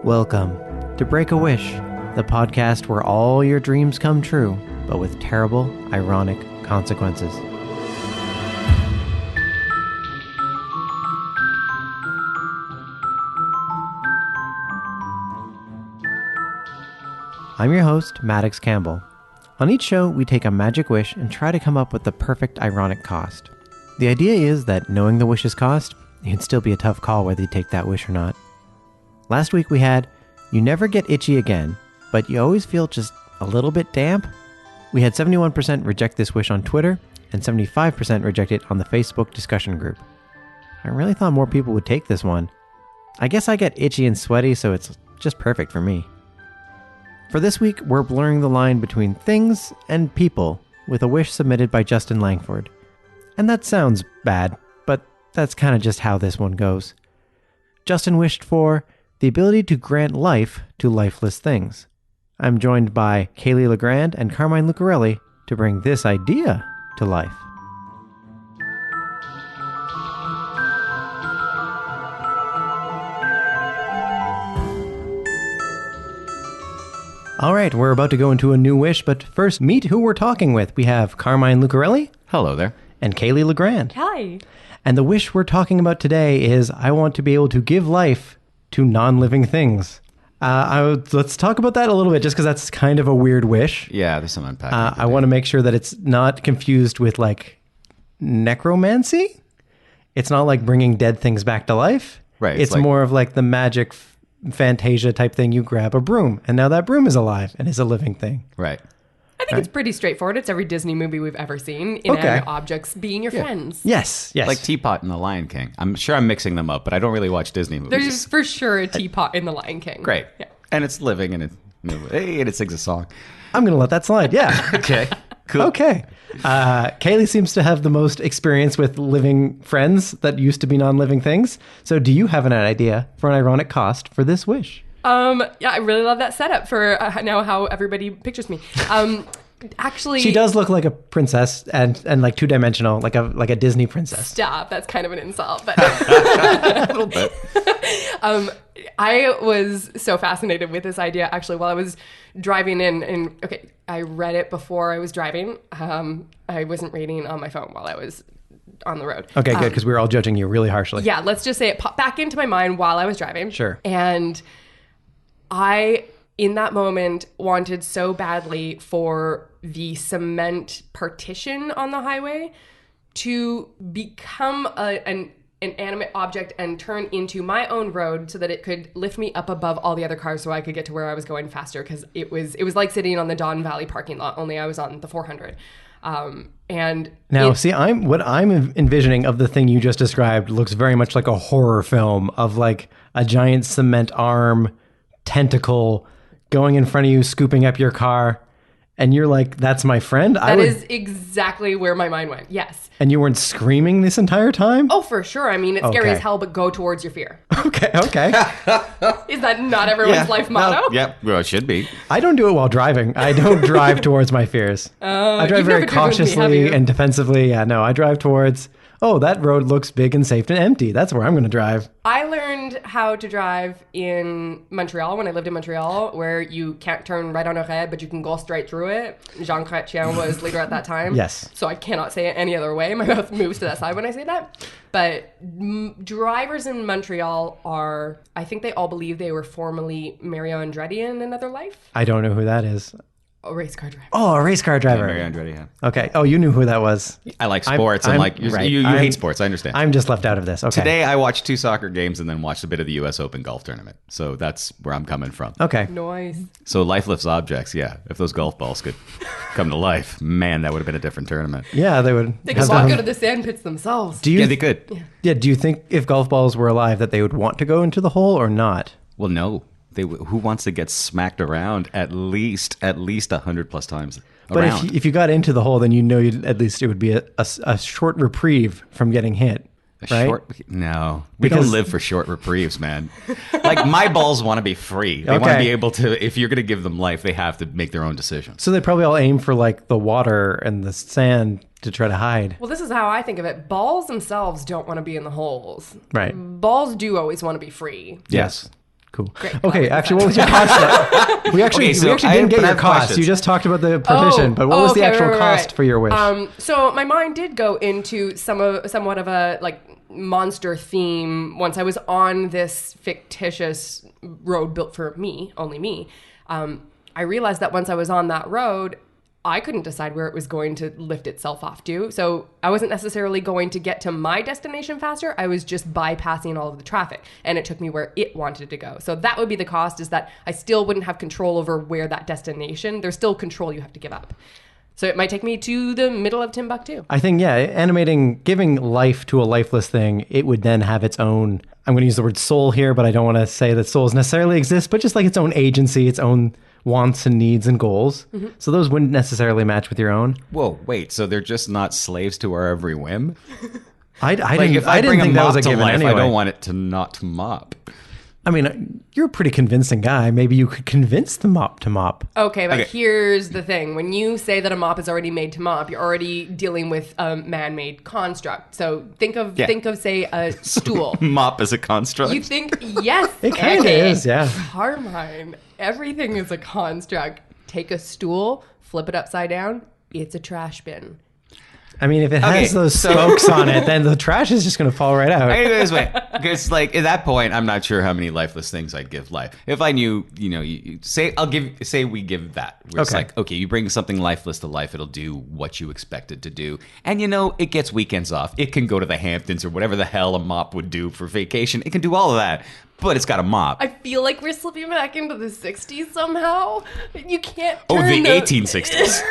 Welcome to Break a Wish, the podcast where all your dreams come true, but with terrible, ironic consequences. I'm your host, Maddox Campbell. On each show, we take a magic wish and try to come up with the perfect ironic cost. The idea is that knowing the wish's cost, it can still be a tough call whether you take that wish or not. Last week we had, you never get itchy again, but you always feel just a little bit damp. We had 71% reject this wish on Twitter and 75% reject it on the Facebook discussion group. I really thought more people would take this one. I guess I get itchy and sweaty, so it's just perfect for me. For this week, we're blurring the line between things and people with a wish submitted by Justin Langford. And that sounds bad, but that's kind of just how this one goes. Justin wished for the ability to grant life to lifeless things. I'm joined by Caleigh Legrand and Carmine Lucarelli to bring this idea to life. All right, we're about to go into a new wish, but first, meet who we're talking with. We have Carmine Lucarelli. Hello there. And Caleigh Legrand. Hi. And the wish we're talking about today is, I want to be able to give life to non-living things. Let's talk about that a little bit, just because that's kind of a weird wish. Yeah, there's some unpacking. I want to make sure that it's not confused with, like, necromancy. It's not like bringing dead things back to life. Right. It's like, more of like the magic Fantasia type thing. You grab a broom, and now that broom is alive and is a living thing. Right. I think it's pretty straightforward. It's every Disney movie we've ever seen. Inanimate objects being your friends. Yes. Like Teapot and The Lion King. I'm sure I'm mixing them up, but I don't really watch Disney movies. There's for sure a teapot in The Lion King. Great. Yeah. And it's living and it sings a song. I'm going to let that slide. Yeah. Okay. Cool. Okay. Caleigh seems to have the most experience with living friends that used to be non-living things. So do you have an idea for an ironic cost for this wish? Yeah, I really love that setup for now how everybody pictures me. Actually, she does look like a princess and like two-dimensional, like a Disney princess. Stop. That's kind of an insult, but A little bit. I was so fascinated with this idea actually while I was driving in, and okay, I read it before I was driving. I wasn't reading on my phone while I was on the road. Okay, good, because we were all judging you really harshly. Yeah, let's just say it popped back into my mind while I was driving. Sure. And I, in that moment, wanted so badly for the cement partition on the highway to become an animate object and turn into my own road so that it could lift me up above all the other cars so I could get to where I was going faster, because it was like sitting on the Don Valley parking lot, only I was on the 400. And now, what I'm envisioning of the thing you just described looks very much like a horror film of like a giant cement arm tentacle going in front of you, scooping up your car, and you're like, that's my friend? That is exactly where my mind went, yes. And you weren't screaming this entire time? Oh, for sure. I mean, it's scary as hell, but go towards your fear. Okay. Is that not everyone's life motto? Well, it should be. I don't do it while driving. I don't drive towards my fears. I drive very cautiously and defensively. Yeah, no, I drive towards, that road looks big and safe and empty. That's where I'm going to drive. I learned how to drive in Montreal when I lived in Montreal, where you can't turn right on a red, but you can go straight through it. Jean Chrétien was leader at that time. Yes. So I cannot say it any other way. My mouth moves to that side when I say that. But drivers in Montreal I think they all believe they were formerly Mario Andretti in another life. I don't know who that is. A race car driver. Oh, a race car driver. Mario Andretti, yeah. Okay. Oh, you knew who that was. I like sports. You hate sports. I understand. I'm just left out of this. Okay. Today, I watched 2 soccer games and then watched a bit of the U.S. Open golf tournament. So that's where I'm coming from. Okay. Nice. So lifeless objects, yeah. If those golf balls could come to life, man, that would have been a different tournament. Yeah, they would. They could walk out of the sand pits themselves. Yeah, they could. Yeah. Do you think if golf balls were alive that they would want to go into the hole or not? Well, no. Who wants to get smacked around at least 100 plus times around? But if you got into the hole, then at least it would be a short reprieve from getting hit. Right? No, we don't live for short reprieves, man. Like, my balls want to be free. They want to be able to, if you're going to give them life, they have to make their own decisions. So they probably all aim for like the water and the sand to try to hide. Well, this is how I think of it. Balls themselves don't want to be in the holes. Right. Balls do always want to be free. Yes. Cool. Great. Okay, actually, what was your cost? we actually didn't get your cost. Questions. You just talked about the partition, but what was the actual cost for your wish? So my mind did go into somewhat of a like monster theme once I was on this fictitious road built for me, only me. I realized that once I was on that road, I couldn't decide where it was going to lift itself off to. So I wasn't necessarily going to get to my destination faster. I was just bypassing all of the traffic, and it took me where it wanted to go. So that would be the cost, is that I still wouldn't have control over where that destination. There's still control you have to give up. So it might take me to the middle of Timbuktu. I think, giving life to a lifeless thing, it would then have its own, I'm going to use the word soul here, but I don't want to say that souls necessarily exist, but just like its own agency, its own wants and needs and goals. Mm-hmm. So those wouldn't necessarily match with your own. Whoa, wait, so they're just not slaves to our every whim? I didn't think that was a given anyway. I don't want it to not mop. I mean, you're a pretty convincing guy. Maybe you could convince the mop to mop. Okay, but here's the thing. When you say that a mop is already made to mop, you're already dealing with a man-made construct. So think of say, a stool. Mop is a construct? You think, yes. It kind of is, yeah. Carmine, everything is a construct. Take a stool, flip it upside down, it's a trash bin. I mean, if it has those spokes on it, then the trash is just going to fall right out. I go this way, because like at that point, I'm not sure how many lifeless things I'd give life. If I knew, say we give that. Where it's like, okay, you bring something lifeless to life, it'll do what you expect it to do, and it gets weekends off. It can go to the Hamptons or whatever the hell a mop would do for vacation. It can do all of that. But it's got a mop. I feel like we're slipping back into the 60s somehow. You can't turn the 1860s.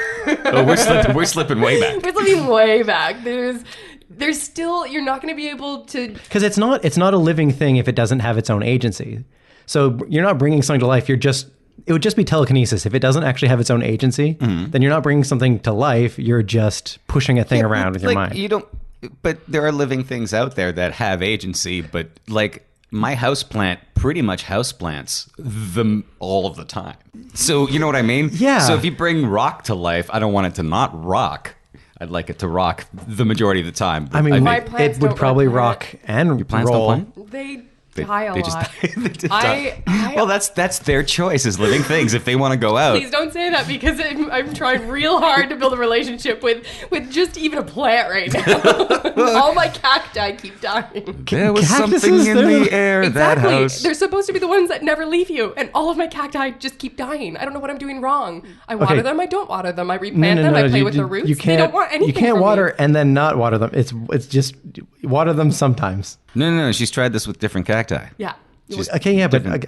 We're slipping way back. We're slipping way back. There's still, you're not going to be able to... Because it's not a living thing if it doesn't have its own agency. So you're not bringing something to life. It would just be telekinesis. If it doesn't actually have its own agency, then you're not bringing something to life. You're just pushing a thing around with your mind. But there are living things out there that have agency, but like... My houseplant pretty much houseplants them all of the time. So you know what I mean? Yeah. So if you bring rock to life, I don't want it to not rock. I'd like it to rock the majority of the time. I mean, it would probably rock and your plants roll. Don't plant? They die a lot. They just die. Well, that's their choice as living things if they want to go out. Please don't say that, because I'm trying real hard to build a relationship with just even a plant right now. All my cacti keep dying. There was something in the air. Exactly. That house. They're supposed to be the ones that never leave you, and all of my cacti just keep dying. I don't know what I'm doing wrong. I water them. I don't water them. I replant them. I play with the roots. They don't want anything. You can't water and then not water them. It's just water them sometimes. No. She's tried this with different cacti. Yeah. But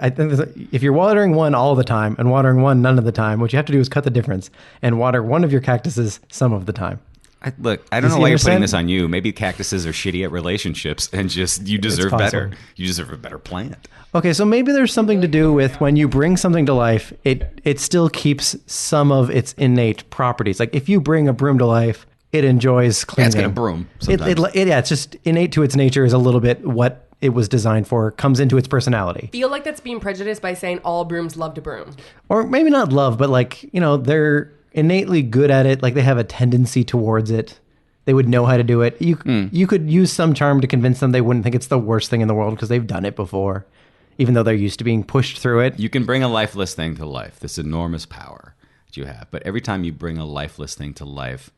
I think if you're watering one all the time and watering one none of the time, what you have to do is cut the difference and water one of your cactuses some of the time. I don't know why you're putting this on you. Maybe cactuses are shitty at relationships and just you deserve better. You deserve a better plant. Okay, so maybe there's something to do with when you bring something to life, it still keeps some of its innate properties. Like if you bring a broom to life, it enjoys cleaning. Yeah, it's got a broom. It's just innate to its nature is a little bit what it was designed for, comes into its personality. Feel like that's being prejudiced by saying all brooms love to broom. Or maybe not love, but like, they're innately good at it. Like they have a tendency towards it. They would know how to do it. You could use some charm to convince them they wouldn't think it's the worst thing in the world because they've done it before, even though they're used to being pushed through it. You can bring a lifeless thing to life, this enormous power that you have. But every time you bring a lifeless thing to life,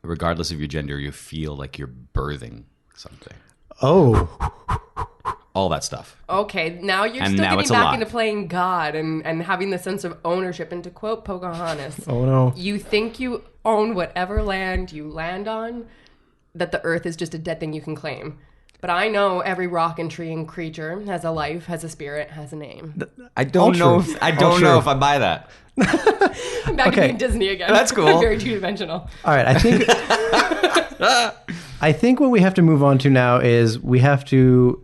regardless of your gender, you feel like you're birthing something. Oh. All that stuff. Okay, now you're still getting back into playing God and having the sense of ownership. And to quote Pocahontas, oh no, you think you own whatever land you land on, that the earth is just a dead thing you can claim. But I know every rock and tree and creature has a life, has a spirit, has a name. I don't know if I buy that. I'm back to being Disney again. That's cool. I'm very two-dimensional. All right, I think what we have to move on to now is we have to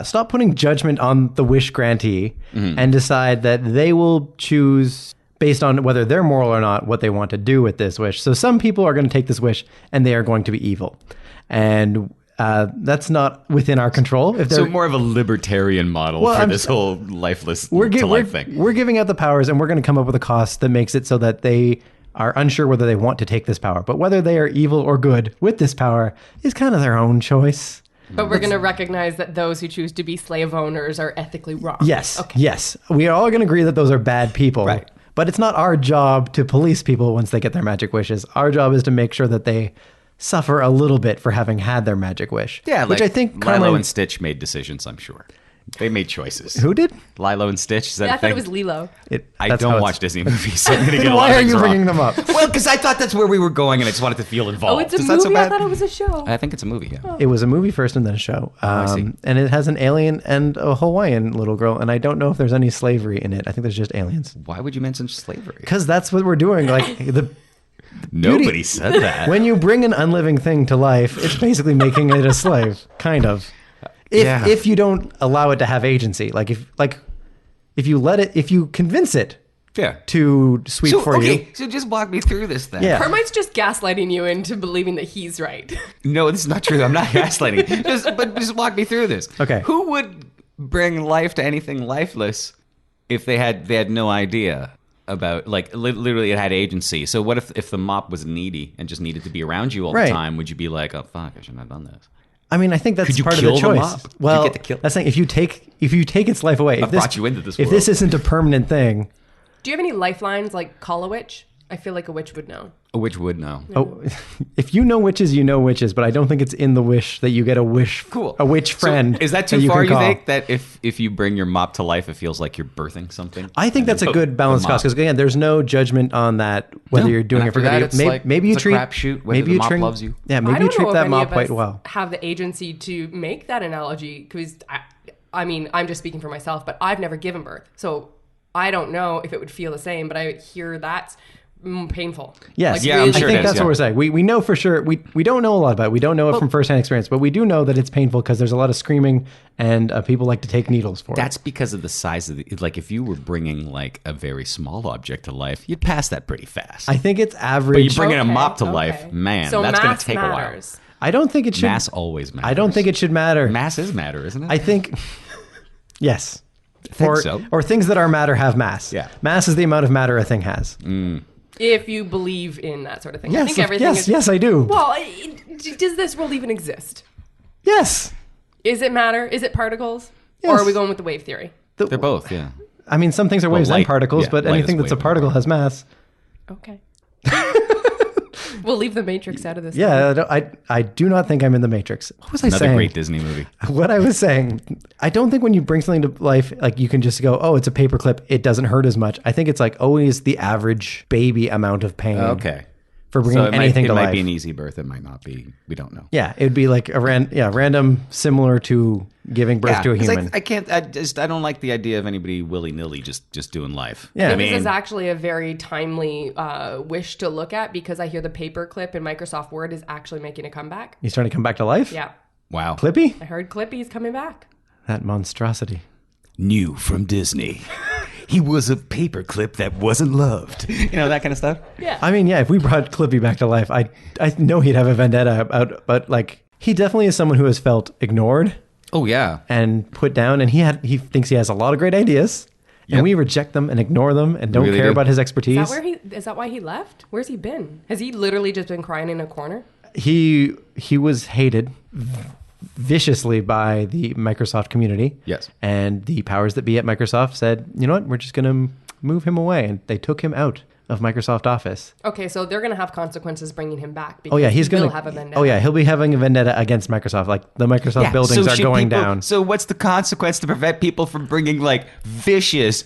stop putting judgment on the wish grantee and decide that they will choose based on whether they're moral or not what they want to do with this wish. So some people are going to take this wish and they are going to be evil. And that's not within our control. So more of a libertarian model for this whole lifeless to life thing. We're giving out the powers and we're going to come up with a cost that makes it so that they are unsure whether they want to take this power. But whether they are evil or good with this power is kind of their own choice. But we're going to recognize that those who choose to be slave owners are ethically wrong. Yes. Okay. Yes. We are all going to agree that those are bad people. Right. But it's not our job to police people once they get their magic wishes. Our job is to make sure that they suffer a little bit for having had their magic wish. Yeah, which like I think Lilo Carmine, and Stitch made decisions, I'm sure. They made choices. who did? Lilo and Stitch, is that Yeah, I a thought thing? it was Lilo. I That's how don't it's- watch Disney movies, so I'm going to get Then a lot why of are things you wrong. bringing them up? Well, because I thought that's where we were going, and I just wanted to feel involved. Oh, it's a Is movie? that so I bad? thought it was a show. I think it's a movie, yeah. It was a movie first and then a show. I see. And it has an alien and a Hawaiian little girl. And I don't know if there's any slavery in it. I think there's just aliens. Why would you mention slavery? Because that's what we're doing. Like Nobody said that. when you bring an unliving thing to life, it's basically making it a slave, kind of. If you don't allow it to have agency, if you let it, if you convince it Yeah. to sweep for you. So just walk me through this then. Yeah. Carmine's just gaslighting you into believing that he's right. No, this is not true. I'm not gaslighting. Just walk me through this. Okay. Who would bring life to anything lifeless if they had no idea about, like, literally it had agency? So what if the mop was needy and just needed to be around you all Right. the time? Would you be like, oh fuck, I shouldn't have done this? I mean, I think that's Could you part of kill the the choice. mob? Could you Well, get to kill- that's saying if you take its life away, if brought you into this if world. this isn't a permanent thing, Do you have any lifelines like call a witch? I feel like a witch would know. A witch would know. oh, if you know witches, you know witches. But I don't think it's in the wish that you get a wish, Cool. a witch friend. So is that too you far, can you call. think? That if you bring your mop to life, it feels like you're birthing something? I think that's a good balance cost because again, there's no judgment on that whether No. you're doing And it for after that, good. it's Maybe, like- maybe you it's a treat crapshoot whether maybe the you mop treat, loves you. Yeah, I maybe don't you know treat if that any mop of quite us well. have the agency to make that analogy because I mean, I'm just speaking for myself, but I've never given birth. So I don't know if it would feel the same, but I hear that's painful. Yes, Like, Yeah, I'm really sure I it think is, that's yeah. what we're saying. We know for sure. We don't know a lot about it. We don't know it from firsthand experience, but we do know that it's painful because there's a lot of screaming and people like to take needles for That's because of the size of the, like, if you were bringing like a very small object to life, you'd pass that pretty fast. it. I think it's but average. you bring in a Okay, mop to okay. life, man, So that's going mass to take matters. I don't think it a should. while. Mass always matters. I don't think it should matter. Mass is matter, isn't it? I think yes. think so. Or things that are matter have mass. Yeah. Mass is the amount of matter a thing has. If you believe in that sort of thing. I Yes, think everything is. yes, I do. Well, does this world even exist? Yes. Is it matter? Is it particles? Yes. Or are we going with the wave theory? They're both, yeah. I mean, some things are waves and light- particles, yeah, but light anything is that's a wave and particle has mass. Okay. We'll leave the Matrix out of this. Yeah, I do not think I'm in the Matrix. What was I Another saying? great Disney movie. What I was saying, I don't think when you bring something to life, like you can just go, oh, it's a paperclip. It doesn't hurt as much. I think it's like always the average baby amount of pain Okay. for bringing So anything it to might life. be an easy birth. It might not be. We don't know. Yeah, it would be like a random, similar to giving birth to a 'cause human. I can't. I don't like the idea of anybody willy nilly just doing life. Yeah. I I think mean, this is actually a very timely wish to look at because I hear the paperclip in Microsoft Word is actually making a comeback. He's trying to come back to life? Yeah. wow. Clippy? I heard Clippy's coming back. That monstrosity. New from Disney. He was a paperclip that wasn't loved. You know, that kind of stuff. Yeah. I mean, yeah, if we brought Clippy back to life, I know he'd have a vendetta about, but like, he definitely is someone who has felt ignored Oh yeah. and put down, and he thinks he has a lot of great ideas, and Yep. we reject them and ignore them and don't Really care do. about his expertise. Is that why he left? Where's he been? Has he literally just been crying in a corner? He was hated viciously by the Microsoft community. Yes. And the powers that be at Microsoft said, you know what, we're just going to move him away, and they took him out of Microsoft Office. Okay, so they're going to have consequences bringing him back. Because Oh yeah, he's he will going to have a vendetta. Oh yeah, he'll be having a vendetta against Microsoft. Like the Microsoft buildings are should going people- down. So what's the consequence to prevent people from bringing like vicious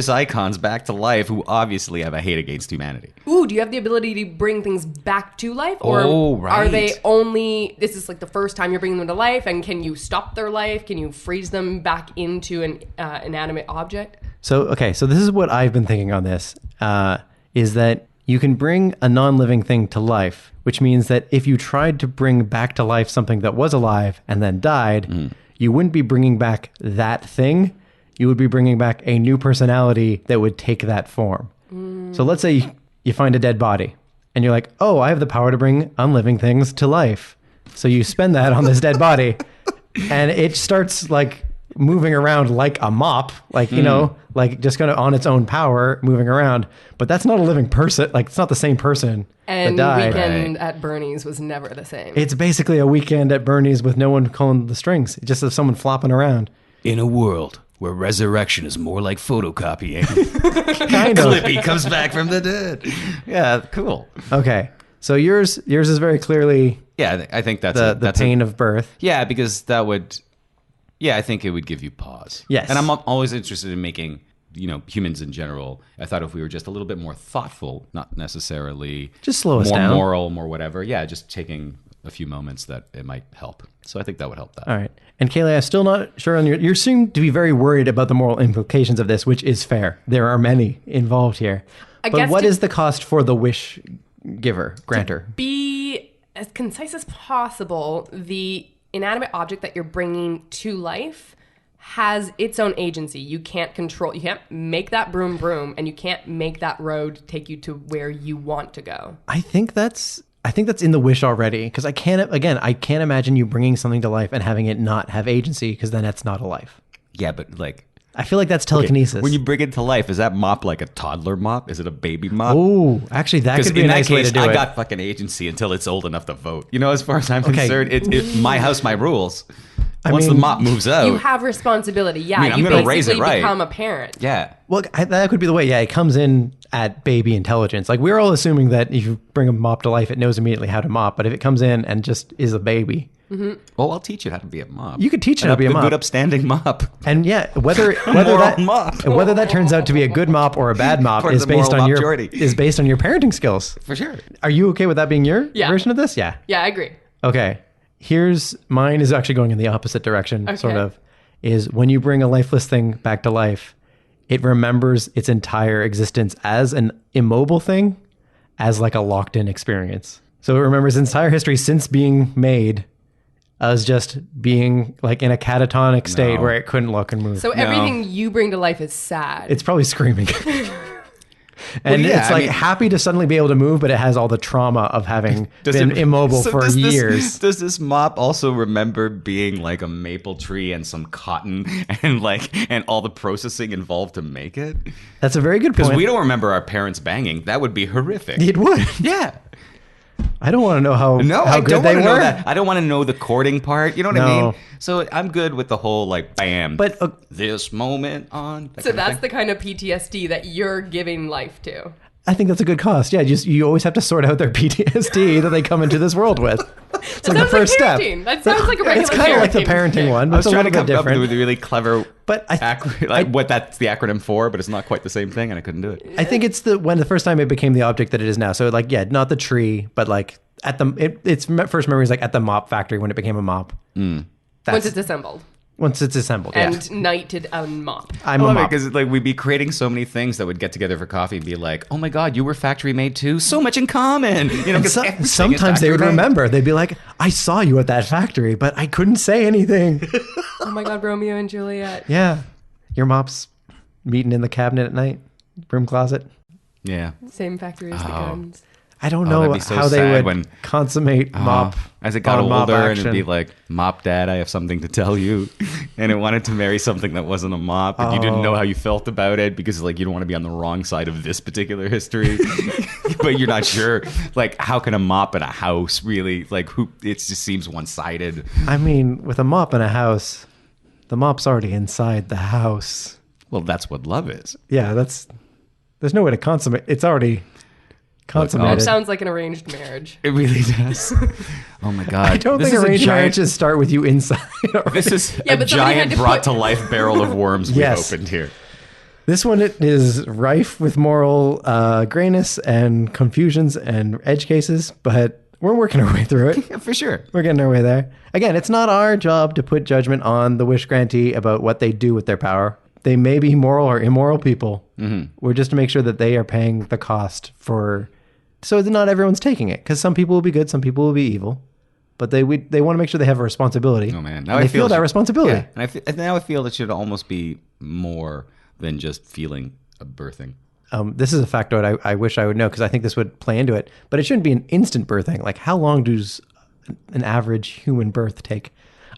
icons back to life who obviously have a hate against humanity? Ooh, do you have the ability to bring things back to life? Or Oh, right. are they only, this is like the first time you're bringing them to life, and can you stop their life? Can you freeze them back into an inanimate object? So this is what I've been thinking on this, is that you can bring a non-living thing to life, which means that if you tried to bring back to life something that was alive and then died, you wouldn't be bringing back that thing. You would be bringing back a new personality that would take that form. So let's say you find a dead body and you're like, oh, I have the power to bring unliving things to life. So you spend that on this dead body and it starts like moving around like a mop, like, you know, like just kind of on its own power moving around. But that's not a living person. Like, it's not the same person And that died. Weekend at Bernie's was never the same. It's basically a weekend at Bernie's with no one calling the strings, just of someone flopping around. In a world where resurrection is more like photocopying, Kind of. Clippy comes back from the dead. Yeah, cool. Okay. So yours is very clearly Yeah, I think that's the pain of birth. Yeah, because that would. Yeah, I think it would give you pause. Yes. And I'm always interested in making, humans in general. I thought if we were just a little bit more thoughtful, not necessarily Just slow us more down. moral, more whatever. Yeah, just taking a few moments that it might help. So I think that would help that. All right. And Caleigh, I'm still not sure on you seem to be very worried about the moral implications of this, which is fair. There are many involved here. But guess what to- is the cost for the wish giver, grantor? Be as concise as possible. The inanimate object that you're bringing to life has its own agency. You can't make that broom broom, and you can't make that road take you to where you want to go. I think that's in the wish already, because I can't imagine you bringing something to life and having it not have agency, because then that's not a life. Yeah, but like. I feel like that's telekinesis. When you bring it to life, is that mop like a toddler mop? Is it a baby mop? Oh, actually, that could be a in that nice way case, to do I it. got fucking agency until it's old enough to vote. As far as I'm concerned, it's my house, my rules. Once the mean, mop moves out, You have responsibility. Yeah, I'm you gonna raise it basically right. become a parent. yeah. Well, that could be the way. Yeah, it comes in at baby intelligence. Like, we're all assuming that if you bring a mop to life, it knows immediately how to mop. But if it comes in and just is a baby, Well, I'll teach it how to be a mop. you could teach it how to be a A mop. good upstanding mop. And yeah, whether moral that mop. whether that turns out to be a good mop or a bad mop Part of is the moral based on your majority. parenting skills. For sure. Are you okay with that being your Yeah. version of this? Yeah. Yeah, I agree. Okay. Here's mine is actually going in the opposite direction, Okay. sort of. Is when you bring a lifeless thing back to life, it remembers its entire existence as an immobile thing, as like a locked in experience. So it remembers its entire history since being made as just being like in a catatonic state where it couldn't look and move. So everything you bring to life is sad. It's probably screaming. And yeah, it's I like mean- happy to suddenly be able to move, but it has all the trauma of having been immobile for years. Does this mop also remember being like a maple tree and some cotton and all the processing involved to make it? That's a very good Because point. we don't remember our parents banging. That would be horrific. It would. Yeah. I don't want to know how I good don't they want to were. know that. I don't want to know the courting part. You know what I No. mean? So I'm good with the whole like bam. But this moment on. so that's the kind of PTSD that you're giving life to. I think that's a good cost. Yeah, you always have to sort out their PTSD that they come into this world with. It's like the Sounds first step. parenting. That sounds like a regular It's kind of like the parenting one. I was It's a trying to little come bit up different. with a really clever, But what that's the acronym for, but it's not quite the same thing, and I couldn't do it. I think it's the first time it became the object that it is now. So like, yeah, not the tree, but like at its first memory is like at the mop factory when it became a mop. Once it's assembled Once it's assembled. Yeah. and knighted a mop. I'm I a love it mop. because like we'd be creating so many things that would get together for coffee and be like, "Oh my god, you were factory made too! So much in common." And 'cause everything is sometimes they would factory made. remember. They'd be like, I saw you at that factory, but I couldn't say anything. Oh my God, Romeo and Juliet. Yeah. Your mop's meeting in the cabinet at night, broom closet. Yeah. Same factory as the guns. I don't that'd know be so how they sad would when- consummate mop. As it got on mop older, and action. it'd be like, "Mop, Dad, I have something to tell you," and it wanted to marry something that wasn't a mop, and you didn't know how you felt about it because like you don't want to be on the wrong side of this particular history, but you're not sure. Like, how can a mop in a house really like? Who? It just seems one-sided. I mean, with a mop in a house, the mop's already inside the house. Well, that's what love is. Yeah, there's no way to consummate. It's already consummated. Sounds like an arranged marriage. It really does. Oh my god! I don't This think is a arranged giant- marriages start with you inside. This is Yeah, a but somebody had giant to brought put- to life barrel of worms we've Yes. opened here. This one is rife with moral grayness and confusions and edge cases, but we're working our way through it. Yeah, for sure. We're getting our way there. Again, it's not our job to put judgment on the wish grantee about what they do with their power. They may be moral or immoral people. Mm-hmm. We're just to make sure that they are paying the cost for, so that not everyone's taking it. Because some people will be good, some people will be evil, but they want to make sure they have a responsibility. Oh man, And they feel that responsibility. Yeah, and now I feel it should almost be more than just feeling a birthing. This is a factoid I wish I would know because I think this would play into it. But it shouldn't be an instant birthing. Like, how long does an average human birth take?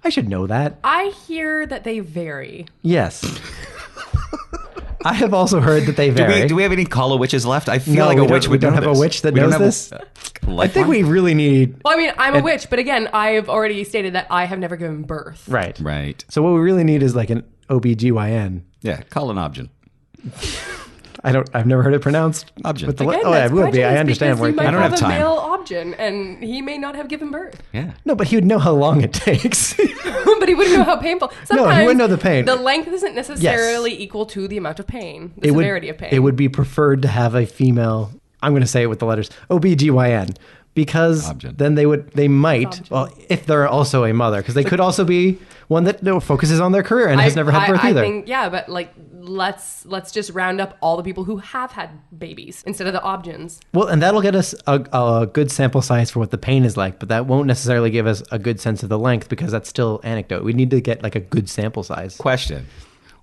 I should know that. I hear that they vary. Yes. I have also heard that they vary. Do we have any Caleigh witches left? I feel No, like we a witch don't- would we don't know have a this. witch that We don't knows have this? I think lifeline? we really need... Well, I mean, I'm a witch, but again, I have already stated that I have never given birth. Right. Right. So what we really need is like an OBGYN. Yeah, call an obgyn. I've never heard it pronounced. Obgyn. With the, Again, oh, that's it would be. I prejudice understand because where you it might came I don't have have a time. male obgyn, and he may not have given birth. Yeah. No, but he would know how long it takes. But he wouldn't know how painful. Sometimes wouldn't know the pain. The length isn't necessarily equal to the amount of pain, the it would, severity of pain. It would be preferred to have a female, I'm going to say it with the letters, OBGYN. Because Obgyn. then they might, well, if they're also a mother, because they could also be one that focuses on their career and has never had birth either. I think, yeah, but like let's just round up all the people who have had babies instead of the obgyns. Well, and that'll get us a good sample size for what the pain is like, but that won't necessarily give us a good sense of the length because that's still anecdote. We need to get like a good sample size. Question.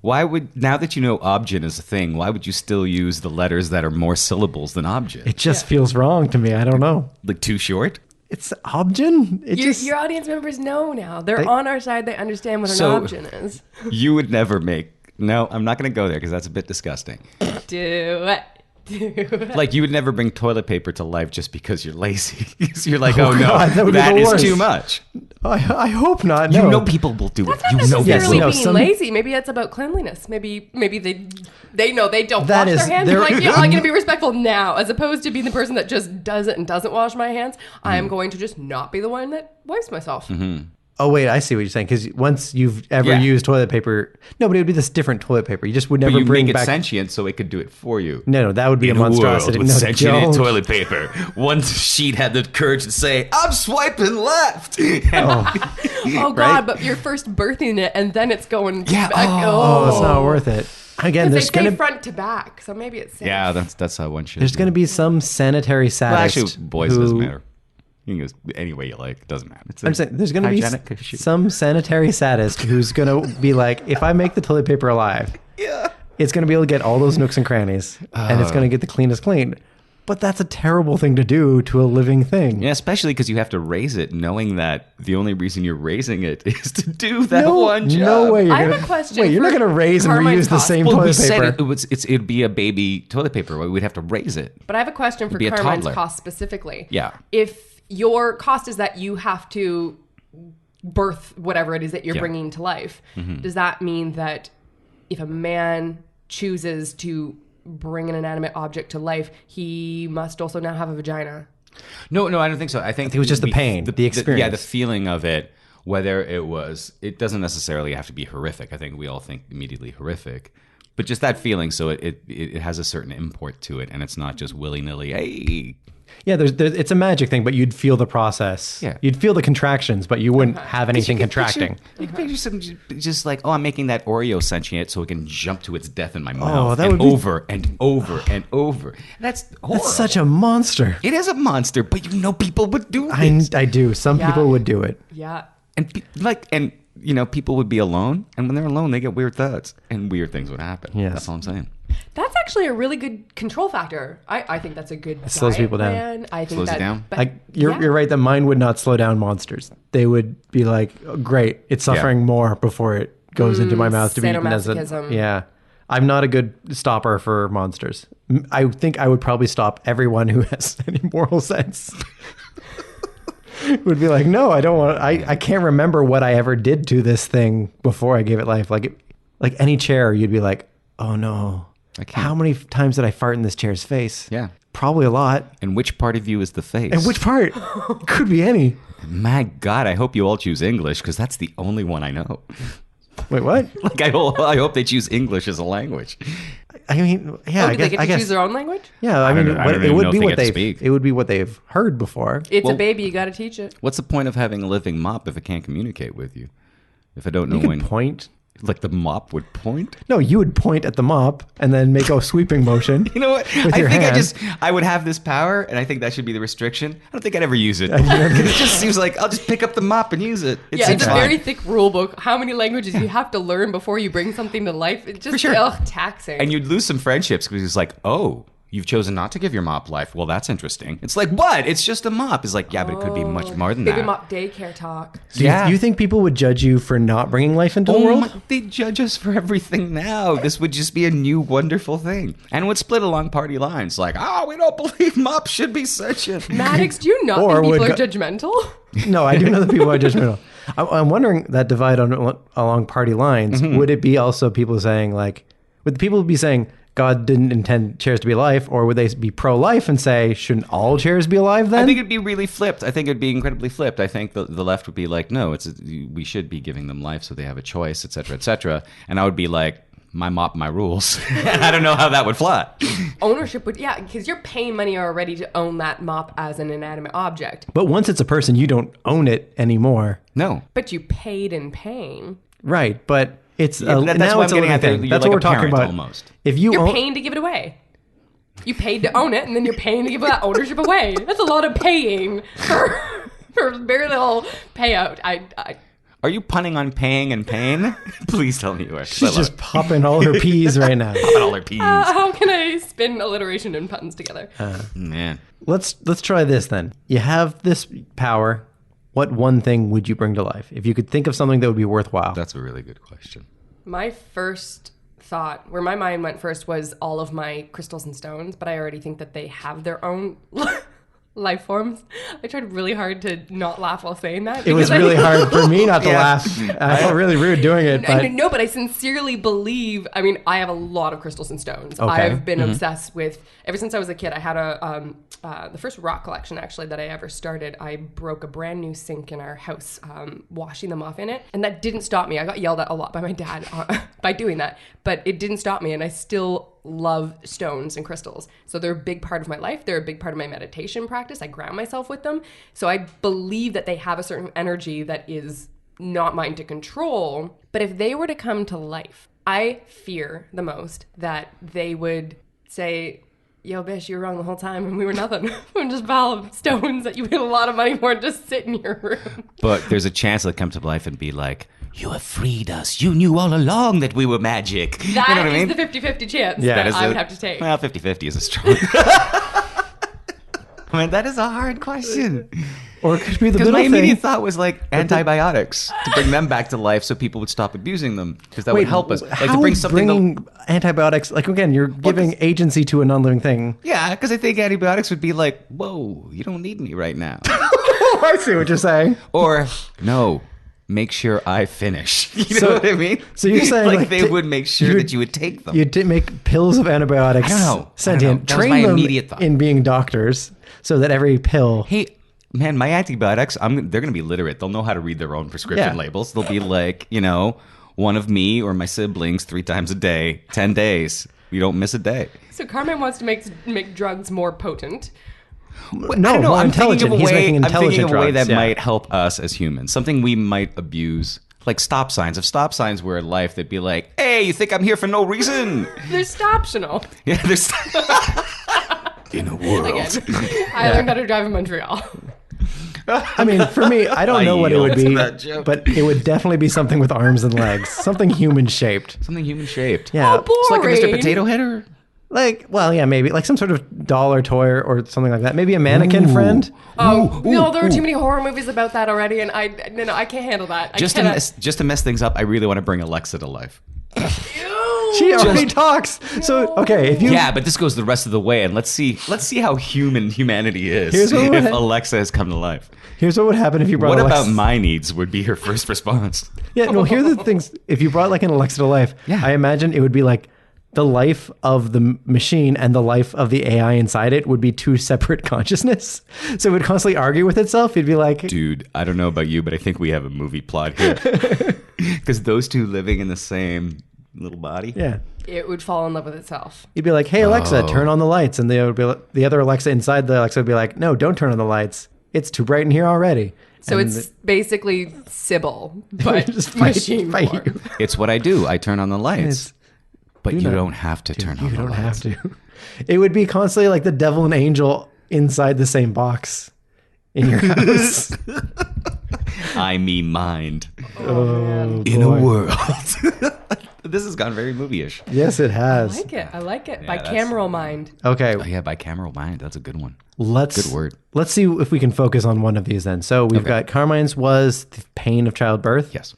Why would, now that you know obgyn is a thing, why would you still use the letters that are more syllables than obgyn? It just feels wrong to me. I don't know. Like too short? It's obgyn? Your audience members know now. They're on our side. They understand what an So- obgyn is. You would never make... No, I'm not going to go there because that's a bit disgusting. Do it. Do it. Like, you would never bring toilet paper to life just because you're lazy. So you're like, oh, no, God, that would be that the is worst. too much. I hope not. No. You know people will do it. Not You know necessarily Yes, people no, being some- lazy. Maybe it's about cleanliness. Maybe they know they don't That wash is- their hands. there- They're like, yeah, I'm going to be respectful now, as opposed to being the person that just does it and doesn't wash my hands. I am going to just not be the one that wipes myself. Oh, wait, I see what you're saying. Because once you've ever Yeah. used toilet paper, no, but it would be this different toilet paper. You just would But never you bring make it back. sentient so it could do it for you. No, that would be In a a world monstrosity. with No, sentient don't. toilet paper, one sheet had the courage to say, I'm swiping left. Oh, God, but you're first birthing it, and then it's going Yeah, back. Oh, it's not worth it. Again, They there's say gonna front to back, so maybe it's safe. Yeah, that's how one should. there's gonna be some sanitary Well, sadist. actually, boys who- doesn't matter. You can go any way you like. It doesn't matter. It's I'm saying there's gonna be hygienic issue. some sanitary sadist who's gonna be like, if I make the toilet paper alive, it's gonna be able to get all those nooks and crannies, and it's gonna get the cleanest clean. But that's a terrible thing to do to a living thing. Yeah, especially because you have to raise it, knowing that the only reason you're raising it is to do that No, one job. no way. You're I have gonna, a question Wait, you're not for gonna raise and Carmine's reuse the cost. same Well, we toilet said paper. it'd be a baby toilet paper. We'd have to raise it. But I have a question for Be a Carmine's toddler. cost specifically. Yeah. If your cost is that you have to birth whatever it is that you're Yeah. bringing to life, does that mean that if a man chooses to bring an inanimate object to life, he must also now have a vagina? No, I don't think so. I think it was just the pain, the experience. Yeah, the feeling of it. Whether it doesn't necessarily have to be horrific. I think we all think immediately horrific, but just that feeling. So it has a certain import to it, and it's not just willy nilly. Hey, Yeah, there's it's a magic thing, but you'd feel the process. Yeah. You'd feel the contractions, but you wouldn't have anything contracting. You can picture some just like, I'm making that Oreo sentient so it can jump to its death in my mouth, that and would be- over and over and over. That's horrible. That's such a monster. It is a monster, but people would do this. I do. Some Yeah. people would do it. Yeah. And people would be alone, and when they're alone, they get weird thoughts, and weird things would happen. Yes. That's all I'm saying. That's actually a really good control factor. I think that's a good slows diet people down. plan. I think Slows you that, down? but- You're right that mine would not slow down monsters. They would be like, oh, great, it's suffering more before it goes into my mouth to be eaten as a... sadomasochism. Yeah. I'm not a good stopper for monsters. I think I would probably stop everyone who has any moral sense. Would be like, no, I don't want. I can't remember what I ever did to this thing before I gave it life. Like any chair, you'd be like, oh no, I can't. how many times did I fart in this chair's face? Yeah. Probably a lot. And which part of you is the face? And which part? Could be any. My God, I hope you all choose English, because that's the only one I know. Wait, what? Like, I hope they choose English as a language. I mean, yeah, do they get to choose their own language? Yeah, I mean, don't it even would know be if they what get to they've. speak. It would be what they've heard before. It's Well- a baby. You got to teach it. What's the point of having a living mop if it can't communicate with you? If I don't know You could when, point. like the mop would point. No, you would point at the mop and then make a sweeping motion. You know what? With I your think hand. I would have this power, and I think that should be the restriction. I don't think I'd ever use it. It just seems like I'll just pick up the mop and use it. It Yeah, seems it's a fine. very thick rule book. How many languages you have to learn before you bring something to life? It's just For sure. taxing. And you'd lose some friendships because it's like, oh, you've chosen not to give your mop life. Well, that's interesting. It's like, what? It's just a mop. It's like, yeah, but it could be much more than Baby that. mop daycare talk. So you think people would judge you for not bringing life into the world? They judge us for everything now. This would just be a new wonderful thing. And would split along party lines. Like, we don't believe mops should be sentient. Maddox, do you not Or think people would are judgmental? No, I do know that people are judgmental. I'm wondering that divide along party lines. Would it be also people saying like, would people be saying God didn't intend chairs to be alive, or would they be pro-life and say shouldn't all chairs be alive then? I think it'd be really flipped. I think it'd be incredibly flipped. I think the left would be like, no, we should be giving them life so they have a choice, et cetera, et cetera. And I would be like, my mop, my rules. I don't know how that would fly. Ownership would, because you're paying money already to own that mop as an inanimate object. But once it's a person, you don't own it anymore. No. But you paid in paying. Right, but it's that's now what it's I'm a getting living at. thing. You're That's like what we're a talking parent about. almost. If you You're own, paying to give it away. You paid to own it, and then you're paying to give that ownership away. That's a lot of paying for very little payout. Are you punning on paying and pain? Please tell me you are. she's just popping all her peas right now. popping all her peas. How can I spin alliteration and puns together? Man. Let's try this then. You have this power. What one thing would you bring to life? If you could think of something that would be worthwhile. That's a really good question. My first thought, where my mind went first, was all of my crystals and stones, but I already think that they have their own life forms. I tried really hard to not laugh while saying that. It was really hard for me not to laugh. I felt really rude doing it. But No, but I sincerely believe, I have a lot of crystals and stones. Okay. I've been obsessed with, ever since I was a kid, I had the first rock collection actually that I ever started. I broke a brand new sink in our house, washing them off in it. And that didn't stop me. I got yelled at a lot by my dad by doing that, but it didn't stop me. And I still love stones and crystals. So they're a big part of my life. They're a big part of my meditation practice. I ground myself with them. So I believe that they have a certain energy that is not mine to control. But if they were to come to life, I fear the most that they would say, yo, bitch, you were wrong the whole time and we were nothing. We're just a pile of stones that you paid a lot of money for and just sit in your room. But there's a chance they'll come to life and be like, you have freed us. You knew all along that we were magic. That you know what I mean? is the 50-50 chance Yeah. that I would have to take. Well, 50-50 is a strong... I mean, that is a hard question. or it could be the Because middle my immediate thing. thought was like antibiotics to bring them back to life so people would stop abusing them. Because that would help us. Like how to bring is something... bringing antibiotics, like again, you're giving agency to a non-living thing. Yeah, because I think antibiotics would be like, whoa, you don't need me right now. I see what you're saying. Or, no, make sure I finish. You know what I mean? So you're saying like like they would make sure that you would take them. You did make pills of antibiotics. I don't know. Sentient. That was Train my them immediate thought. in being doctors so that every pill. Hey, man, my antibiotics, they're going to be literate. They'll know how to read their own prescription Yeah. labels. They'll be like, one of me or my siblings 3 times a day, 10 days. You don't miss a day. So Carmine wants to make drugs more potent. No, I don't know. more I'm thinking intelligent. of a He's way, making I'm intelligent thinking of a way drugs, that yeah. might help us as humans. Something we might abuse. Like stop signs. If stop signs were in life, they'd be like, hey, you think I'm here for no reason? They're stoptional. Yeah, there's... in a world. Again, I learned how to drive in Montreal. I mean, for me, I don't I know what it would yield to be, that joke. but it would definitely be something with arms and legs, something human shaped. Something human shaped. Yeah, Oh, It's like a Mr. boring. Potato Head or... like maybe like some sort of doll or toy or something like that. Maybe a mannequin friend. Oh no, there are too many horror movies about that already, and I can't handle that. Just to mess things up, I really want to bring Alexa to life. She already talks. So okay, if you Yeah, but this goes the rest of the way, and let's see how humanity is Here's what if would- Alexa has come to life. here's what would happen if you brought What Alexa. about my needs would be her first response. Yeah, no, here are the things. If you brought like an Alexa to life, Yeah. I imagine it would be like the life of the machine and the life of the AI inside it would be two separate consciousness. So it would constantly argue with itself. It'd be like, Dude, I don't know about you, but I think we have a movie plot here. Because those two living in the same little body. yeah. It would fall in love with itself. You'd be like, hey, Alexa, Oh. turn on the lights. And the other Alexa inside the Alexa would be like, no, don't turn on the lights. It's too bright in here already. So And it's basically Sybil, but just fight machine form. you. It's what I do. I turn on the lights. It's- But do you not- don't have to turn on You the don't lights. have to. It would be constantly like the devil and angel inside the same box in your house. I me mind. Oh, In a boy. world. This has gone very movie-ish. Yes, it has. I like it. Yeah, Bicameral mind. Okay, Oh, yeah, bicameral mind. That's a good one. let's Good word. Let's see if we can focus on one of these then. So we've got Carmine's was the pain of childbirth. Yes.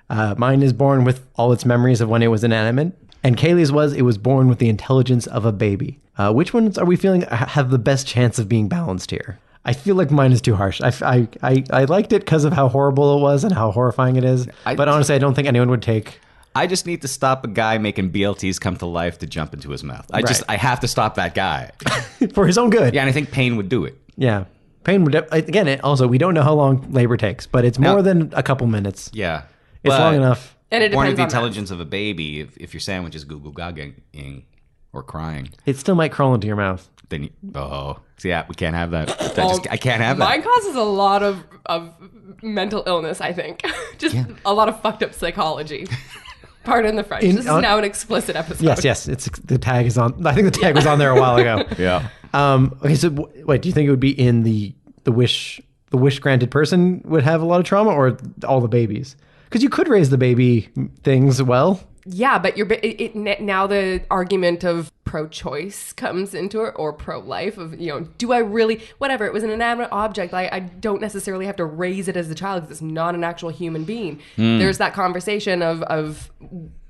Mine is born with all its memories of when it was inanimate. And Caleigh's was it was born with the intelligence of a baby. Which ones are we feeling have the best chance of being balanced here? I feel like mine is too harsh. I liked it because of how horrible it was and how horrifying it is. But honestly, I don't think anyone would take... I just need to stop a guy making BLTs come to life to jump into his mouth. I have to stop that guy. for his own good. Yeah, and I think pain would do it. Yeah. Pain would... Again, also, we don't know how long labor takes, but it's more than a couple minutes. Yeah. It's long enough. And it Born with depends the on intelligence of a baby, if your sandwich is goo-goo gagging or crying, It still might crawl into your mouth. then yeah, we can't have that. I can't have that. Mine causes a lot of mental illness, I think. Just a lot of fucked up psychology. Pardon the French. This is now an explicit episode. Yes. It's the tag is on. I think the tag was on there a while ago. Yeah. Okay, so wait, do you think it would be in the wish granted person would have a lot of trauma, or all the babies? Because you could raise the baby things well. Yeah, but now the argument of pro-choice comes into it, or pro-life of, do I really, whatever, it was an inanimate object. I don't necessarily have to raise it as a child because it's not an actual human being. There's that conversation of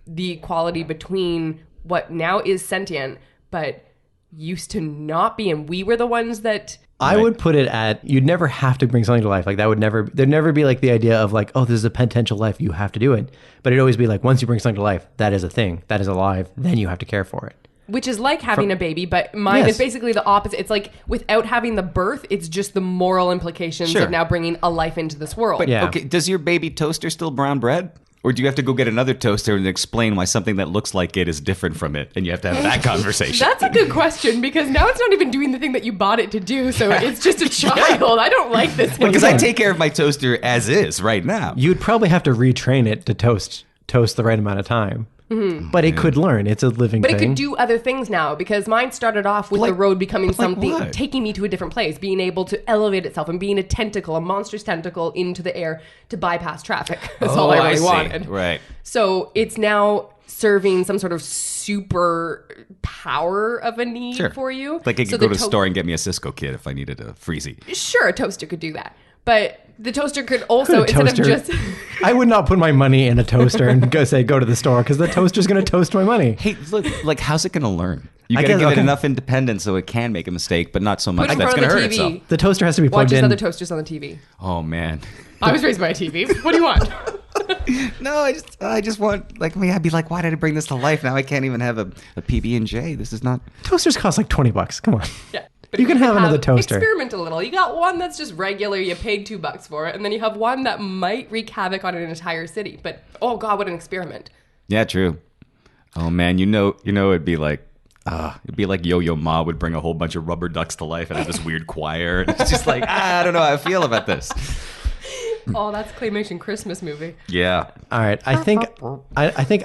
the equality between what now is sentient, but used to not be. And we were the ones that... I would put it at, you'd never have to bring something to life. Like that there'd never be like the idea of like, oh, this is a potential life, you have to do it. But it'd always be like, once you bring something to life, that is a thing, that is alive, then you have to care for it. Which is like having a baby, but mine is basically the opposite. It's like without having the birth, it's just the moral implications of now bringing a life into this world. But, okay, does your baby toaster still brown bread? Or do you have to go get another toaster and explain why something that looks like it is different from it? And you have to have that conversation. That's a good question, because now it's not even doing the thing that you bought it to do. So it's just a child. I don't like this one. Because I take care of my toaster as is right now. You'd probably have to retrain it to toast the right amount of time. Mm-hmm. But it could learn. It's a living thing. But it could do other things now, because mine started off with the road becoming something, taking me to a different place, being able to elevate itself and being a monstrous tentacle into the air to bypass traffic. That's all I really wanted. Right. So it's now serving some sort of super power of a need for you. Like I could go to the store and get me a Cisco kit if I needed a freezy. Sure, a toaster could do that. But the toaster could also, instead of just... I would not put my money in a toaster and go to the store, because the toaster's going to toast my money. Hey, look, like, how's it going to learn? You got to give it enough independence so it can make a mistake, but not so much that's going to hurt itself. The toaster has to be plugged in. Watch other toasters on the TV. Oh, man. I was raised by a TV. What do you want? No, I just want, like, I'd be like, why did I bring this to life? Now I can't even have a PB&J. This is not... Toasters cost like $20. Come on. Yeah. But you can have another toaster. Experiment a little. You got one that's just regular. You paid $2 for it. And then you have one that might wreak havoc on an entire city. But, oh, God, what an experiment. Yeah, true. Oh, man, it'd be like Yo-Yo Ma would bring a whole bunch of rubber ducks to life and have this weird choir. And it's just like, I don't know how I feel about this. Oh, that's Claymation Christmas movie. Yeah. All right. I think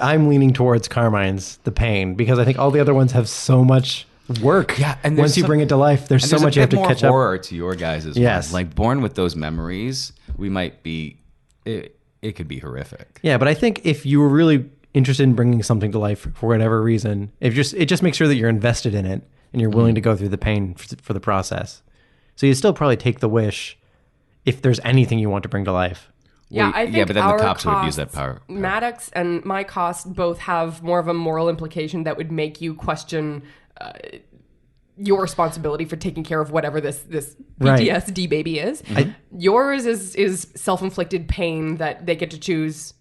I'm leaning towards Carmine's The Pain, because I think all the other ones have so much work. Yeah, and once you bring it to life, there's so much you have to catch up. There's a bit more horror to your guys' Yes. one. Like, born with those memories, we might be... It could be horrific. Yeah, but I think if you were really interested in bringing something to life for whatever reason, it just makes sure that you're invested in it and you're willing to go through the pain for the process. So you still probably take the wish if there's anything you want to bring to life. Yeah, I think but then the cops would abuse that power. Maddox and my cost both have more of a moral implication that would make you question your responsibility for taking care of whatever this PTSD baby is. Yours is self-inflicted pain that they get to choose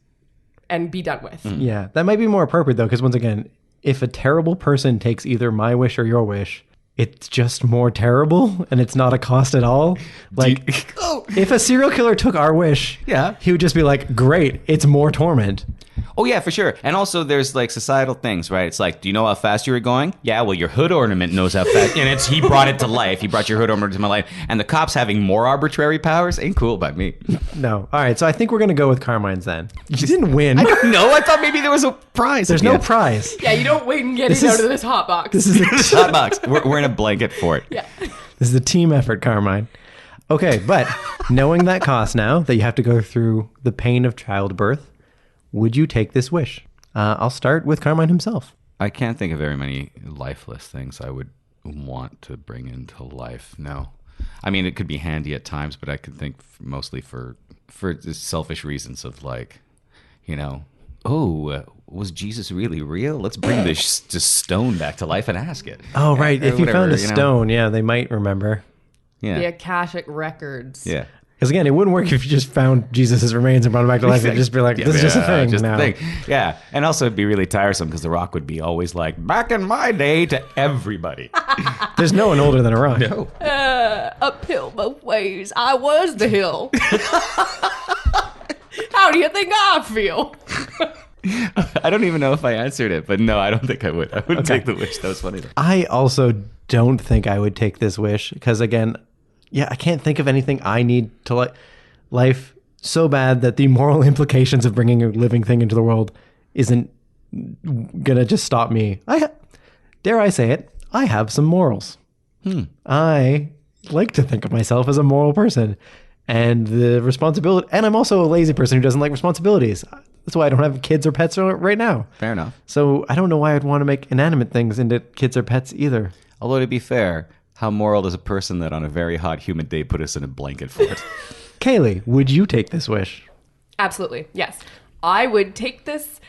and be done with. Yeah, that might be more appropriate, though, because once again, if a terrible person takes either my wish or your wish, it's just more terrible, and it's not a cost at all. Like, if a serial killer took our wish, he would just be like, great, it's more torment. Oh, yeah, for sure. And also, there's, like, societal things, right? It's like, do you know how fast you were going? Yeah, well, your hood ornament knows how fast. And he brought it to life. He brought your hood ornament to my life. And the cops having more arbitrary powers ain't cool by me. No. All right, so I think we're going to go with Carmine's then. You didn't win. I don't know. I thought maybe there was a prize. There's no prize. Yeah, you don't win getting out of this hot box. This is a hot box. We're in a blanket for it. Yeah. This is a team effort, Carmine. Okay, but knowing that cost now, that you have to go through the pain of childbirth, would you take this wish? I'll start with Carmine himself. I can't think of very many lifeless things I would want to bring into life. No. I mean, it could be handy at times, but I could think mostly for selfish reasons of like, was Jesus really real? Let's bring this stone back to life and ask it. Oh, right. If you found a stone, they might remember. Yeah. The Akashic records. Yeah. Because again, it wouldn't work if you just found Jesus' remains and brought him back to life. It'd just be like, this is just a thing now. Yeah. And also it'd be really tiresome because The Rock would be always like, back in my day to everybody. There's no one older than a rock. No. Uphill both ways. I was the hill. How do you think I feel? I don't even know if I answered it, but no, I don't think I would. I wouldn't take the wish. That was funny though. I also don't think I would take this wish because again, I can't think of anything I need to life so bad that the moral implications of bringing a living thing into the world isn't gonna just stop me. Dare I say it, I have some morals. I like to think of myself as a moral person, and the responsibility. And I'm also a lazy person who doesn't like responsibilities. That's why I don't have kids or pets right now. Fair enough. So I don't know why I'd want to make inanimate things into kids or pets either. Although to be fair, how moral is a person that on a very hot, humid day put us in a blanket for it? Caleigh, would you take this wish? Absolutely, yes. I would take this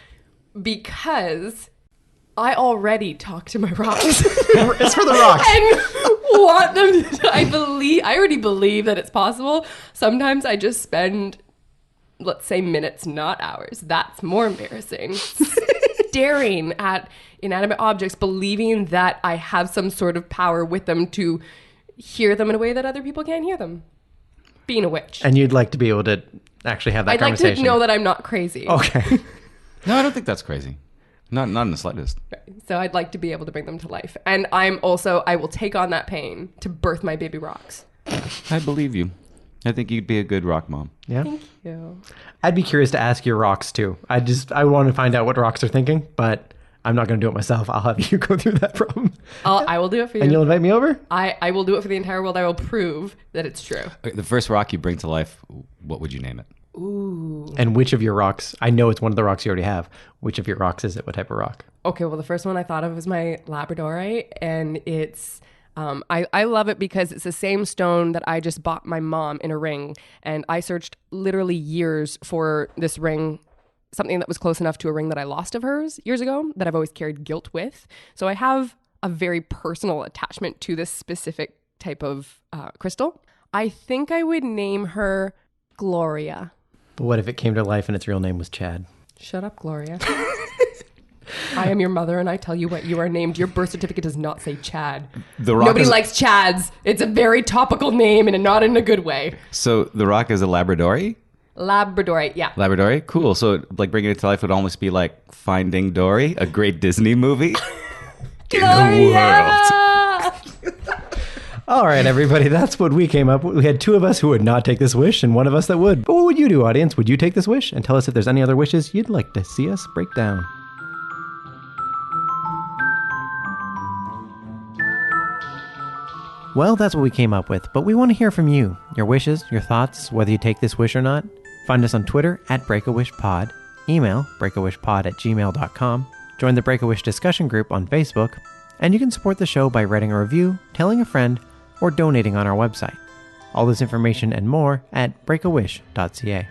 because I already talk to my rocks. It's for the rocks. And want them to, I already believe that it's possible. Sometimes I just spend, let's say, minutes, not hours. That's more embarrassing. Staring at inanimate objects, believing that I have some sort of power with them to hear them in a way that other people can't hear them. Being a witch. And you'd like to be able to actually have that conversation. I'd like to know that I'm not crazy. Okay. No, I don't think that's crazy. Not in the slightest. So I'd like to be able to bring them to life. And I will take on that pain to birth my baby rocks. I believe you. I think you'd be a good rock mom. Yeah. Thank you. I'd be curious to ask your rocks too. I want to find out what rocks are thinking, but I'm not going to do it myself. I'll have you go through that problem. I will do it for you. And you'll invite me over? I will do it for the entire world. I will prove that it's true. Okay, the first rock you bring to life, what would you name it? Ooh. And which of your rocks, I know it's one of the rocks you already have. Which of your rocks is it? What type of rock? Okay, well, the first one I thought of was my Labradorite, and it's... I love it because it's the same stone that I just bought my mom in a ring. And I searched literally years for this ring, something that was close enough to a ring that I lost of hers years ago that I've always carried guilt with. So I have a very personal attachment to this specific type of crystal. I think I would name her Gloria. But what if it came to life and its real name was Chad? Shut up, Gloria. I am your mother, and I tell you what, you are named. Your birth certificate does not say Chad. Nobody likes Chads. It's a very topical name, and not in a good way. So the rock is a Labradorite? Labradorite, yeah. Labradorite? Cool. So like bringing it to life would almost be like Finding Dory, a great Disney movie. In the world. All right, everybody, that's what we came up with. We had two of us who would not take this wish and one of us that would. But what would you do, audience? Would you take this wish? And tell us if there's any other wishes you'd like to see us break down. Well, that's what we came up with, but we want to hear from you. Your wishes, your thoughts, whether you take this wish or not. Find us on Twitter at breakawishpod, email breakawishpod@gmail.com, join the Break-A-Wish discussion group on Facebook, and you can support the show by writing a review, telling a friend, or donating on our website. All this information and more at breakawish.ca.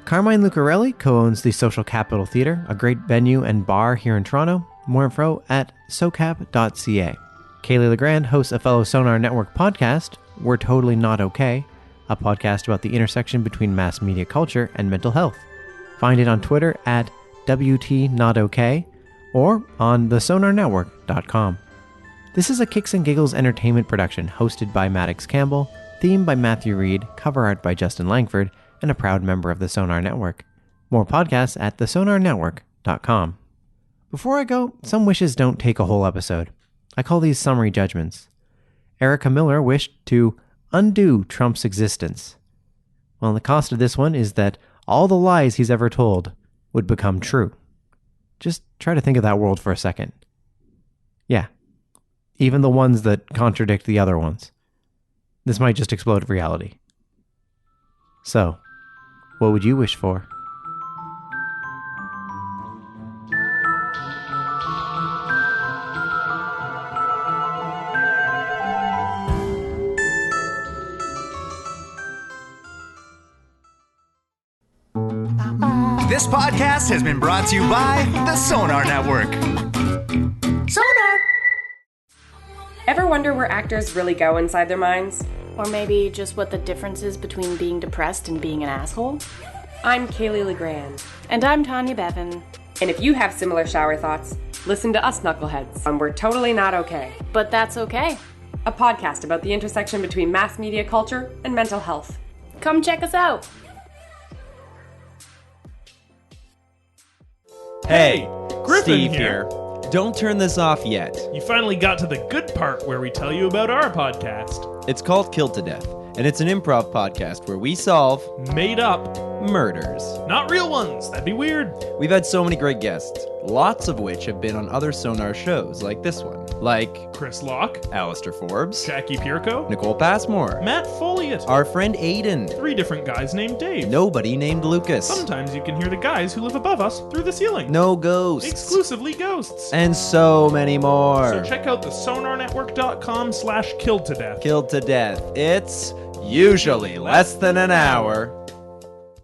Carmine Lucarelli co-owns the Social Capital Theatre, a great venue and bar here in Toronto. More info at socap.ca. Caleigh Legrand hosts a fellow Sonar Network podcast, We're Totally Not Okay, a podcast about the intersection between mass media culture and mental health. Find it on Twitter at WTNotOK or on thesonarnetwork.com. This is a Kicks and Giggles entertainment production hosted by Maddox Campbell, theme by Matthew Reed, cover art by Justin Langford, and a proud member of the Sonar Network. More podcasts at thesonarnetwork.com. Before I go, some wishes don't take a whole episode. I call these summary judgments. Erica Miller wished to undo Trump's existence. Well, the cost of this one is that all the lies he's ever told would become true. Just try to think of that world for a second. Yeah, even the ones that contradict the other ones. This might just explode reality. So, what would you wish for? This podcast has been brought to you by the Sonar Network. Sonar! Ever wonder where actors really go inside their minds? Or maybe just what the difference is between being depressed and being an asshole? I'm Caleigh Legrand. And I'm Tanya Bevan. And if you have similar shower thoughts, listen to us knuckleheads on We're Totally Not Okay. But that's okay. A podcast about the intersection between mass media culture and mental health. Come check us out. Hey, Griffin Steve here. Don't turn this off yet. You finally got to the good part where we tell you about our podcast. It's called Killed to Death, and it's an improv podcast where we solve Made up. murders. Not real ones. That'd be weird. We've had so many great guests, lots of which have been on other Sonar shows like this one, like Chris Locke, Alistair Forbes, Jackie Pierco, Nicole Passmore, Matt Folliott, our friend Aiden, 3 different guys named Dave. nobody named Lucas, Sometimes you can hear the guys who live above us through the ceiling. no ghosts, Exclusively ghosts. and so many more. So check out the sonarnetwork.com/killedtodeath. Killed to Death. It's usually less than an hour.